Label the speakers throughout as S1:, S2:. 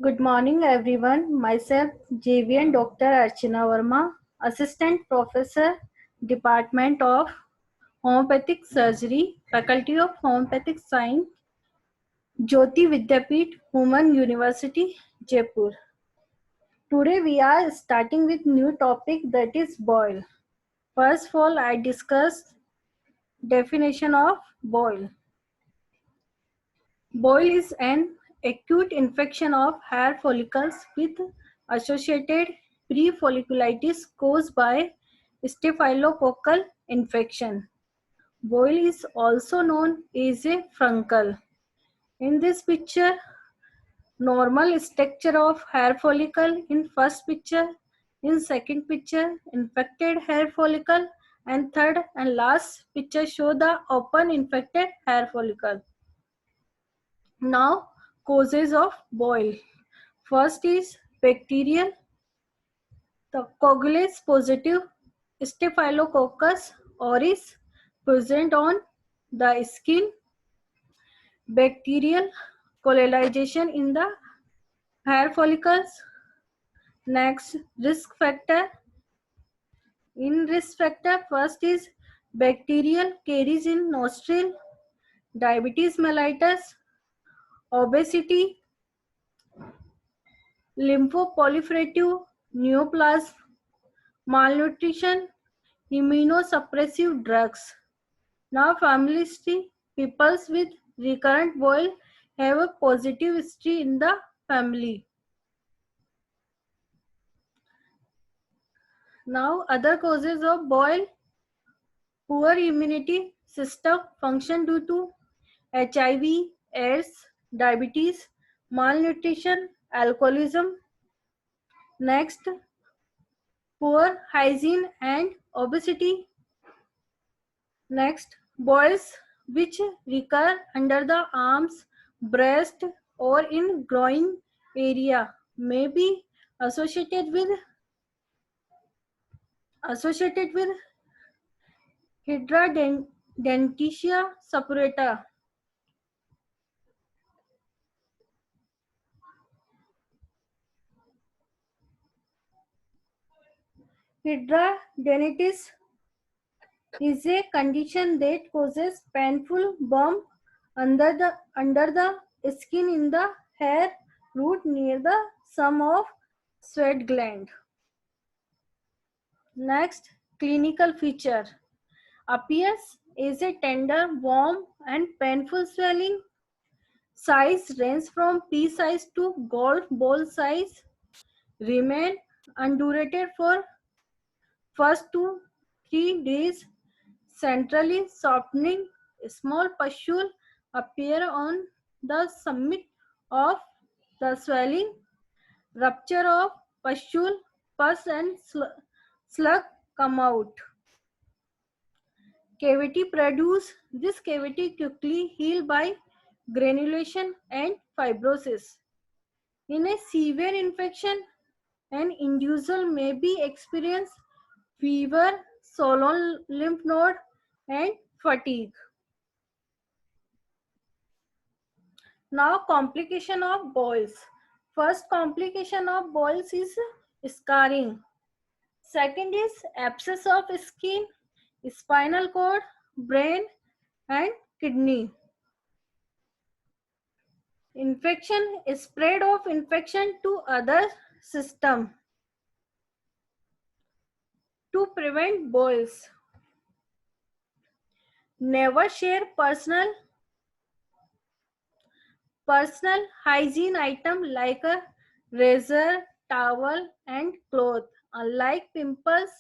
S1: Good morning, everyone. Myself, JVN Dr. Archana Verma, Assistant Professor, Department of Homeopathic Surgery, Faculty of Homeopathic Science, Jyoti Vidyapeeth, Human University, Jaipur. Today we are starting with new topic that is boil. First of all, I discuss definition of boil. Boil is an acute infection of hair follicles with associated prefolliculitis caused by staphylococcal infection. Boil is also known as a fruncle. In this picture, normal structure of hair follicle in first picture, in second picture, infected hair follicle, and third and last picture show the open infected hair follicle. Now, causes of boil. First is bacterial. The coagulase positive Staphylococcus aureus present on the skin. Bacterial colonization in the hair follicles. Next, risk factor. In risk factor, first is bacterial caries in nostril, diabetes mellitus, obesity, lymphoproliferative neoplasm, malnutrition, immunosuppressive drugs. Now, family history. People with recurrent boil have a positive history in the family. Now, other causes of boil: poor immunity system function due to HIV, AIDS, diabetes, malnutrition, alcoholism. Next, poor hygiene and obesity. Next, boils which recur under the arms, breast, or in groin area may be associated with hydradenitis suppurata. Hydradenitis is a condition that causes painful bump under the skin in the hair root near the sum of sweat gland. Next, clinical feature: appears as a tender, warm, and painful swelling. Size range from pea size to golf ball size. Remain undurated for first 2-3 days. Centrally softening. Small pustule appear on the summit of the swelling. Rupture of pustule, pus and slug come out. Cavity produce. This cavity quickly heal by granulation and fibrosis. In a severe infection, an individual may be experience fever, swollen lymph node, and fatigue. Now, complication of boils. First complication of boils is scarring. Second is abscess of skin, spinal cord, brain, and kidney. Infection, spread of infection to other system. To prevent boils, never share personal hygiene item like a razor, towel, and cloth. Unlike pimples,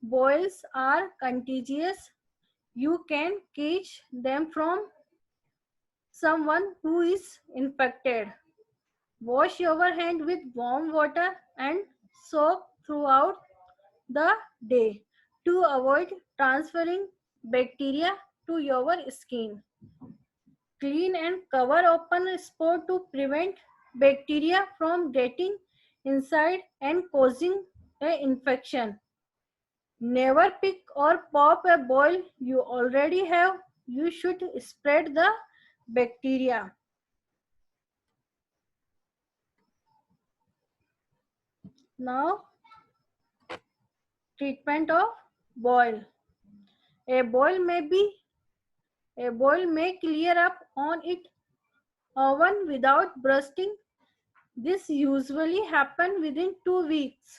S1: boils are contagious. You can catch them from someone who is infected. Wash your hand with warm water and soap throughout the day to avoid transferring bacteria to your skin. Clean and cover open spot to prevent bacteria from getting inside and causing an infection. Never pick or pop a boil you already have. You should spread the bacteria. Now, treatment of boil. A boil may be a boil may clear up on it oven without bursting. This usually happens within 2 weeks.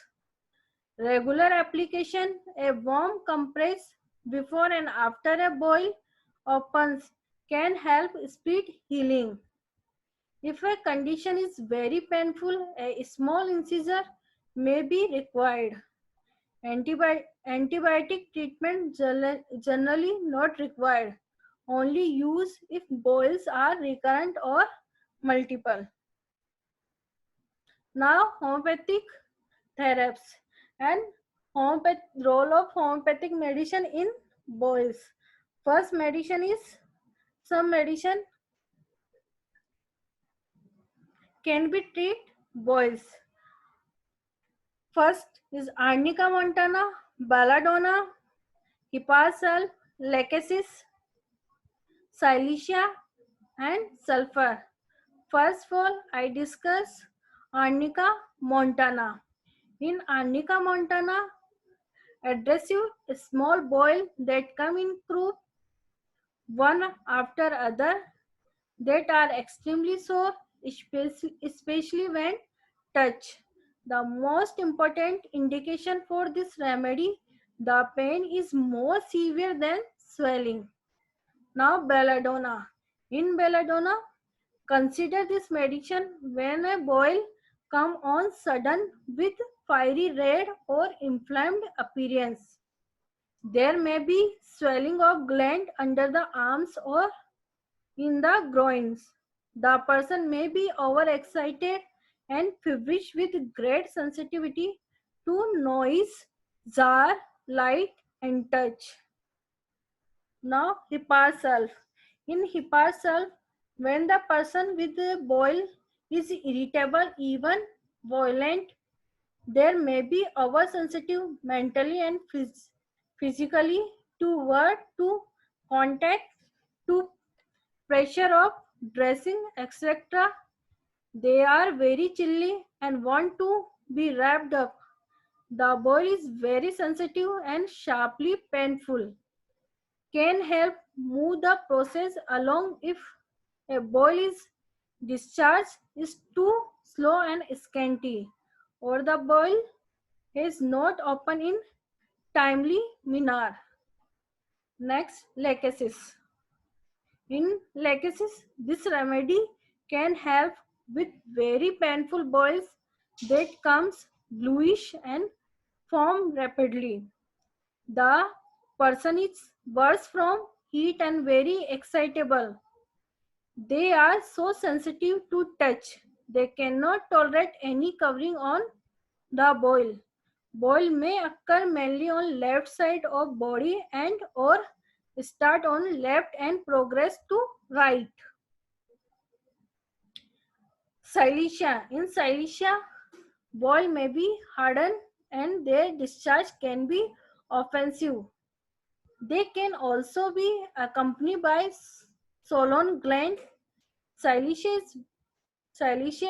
S1: Regular application, a warm compress before and after a boil opens can help speed healing. If a condition is very painful, a small incisor may be required. Antibiotic treatment generally not required. Only use if boils are recurrent or multiple. Now, homeopathic therapies and role of homeopathic medicine in boils. First medicine is some medicine can be treat boils. First is Arnica montana, Belladonna, Hipasal, Lachesis, Silesia, and sulfur. First of all, I discuss Arnica montana. In Arnica montana, aggressive small boil that come in group one after other that are extremely sore, especially when touch. The most important indication for this remedy, the pain is more severe than swelling. Now belladonna. In belladonna, consider this medicine when a boil come on sudden with fiery red or inflamed appearance. There may be swelling of gland under the arms or in the groins. The person may be overexcited and feverish with great sensitivity to noise, jar, light, and touch. Now, Hipar In Hipar when the person with the boil is irritable, even violent, there may be oversensitive mentally and physically to word, to contact, to pressure of dressing, etc. They are very chilly and want to be wrapped up. The boil is very sensitive and sharply painful. Can help move the process along if a boil is discharge is too slow and scanty, or the boil is not open in timely manner. Next, lachesis. In lachesis, this remedy can help with very painful boils that comes bluish and form rapidly. The person is worse from heat and very excitable. They are so sensitive to touch. They cannot tolerate any covering on the boil. Boil may occur mainly on left side of body and or start on left and progress to right. Silesia. In silesia, boil may be hardened and their discharge can be offensive. They can also be accompanied by swollen gland. Silesia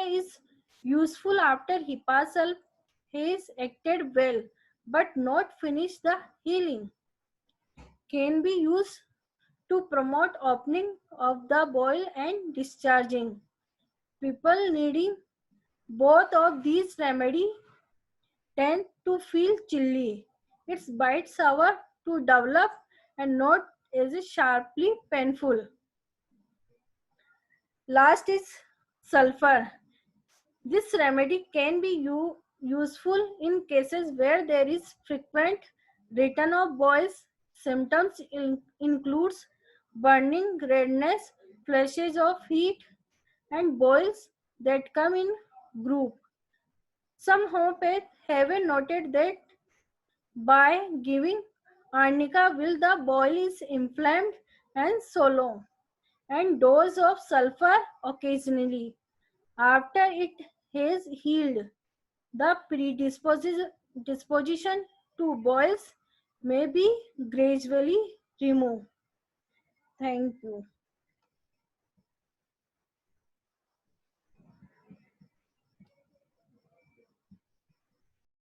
S1: is useful after Hipasal has acted well but not finished the healing. Can be used to promote opening of the boil and discharging. People needing both of these remedy tend to feel chilly. Its bite sour to develop and not as sharply painful. Last is sulfur. This remedy can be useful in cases where there is frequent return of boils. Symptoms includes burning, redness, flashes of heat, and boils that come in group. Some homeopaths have noted that by giving arnica will the boil is inflamed and swollen, and dose of sulfur occasionally. After it has healed, the predisposition to boils may be gradually removed. Thank you.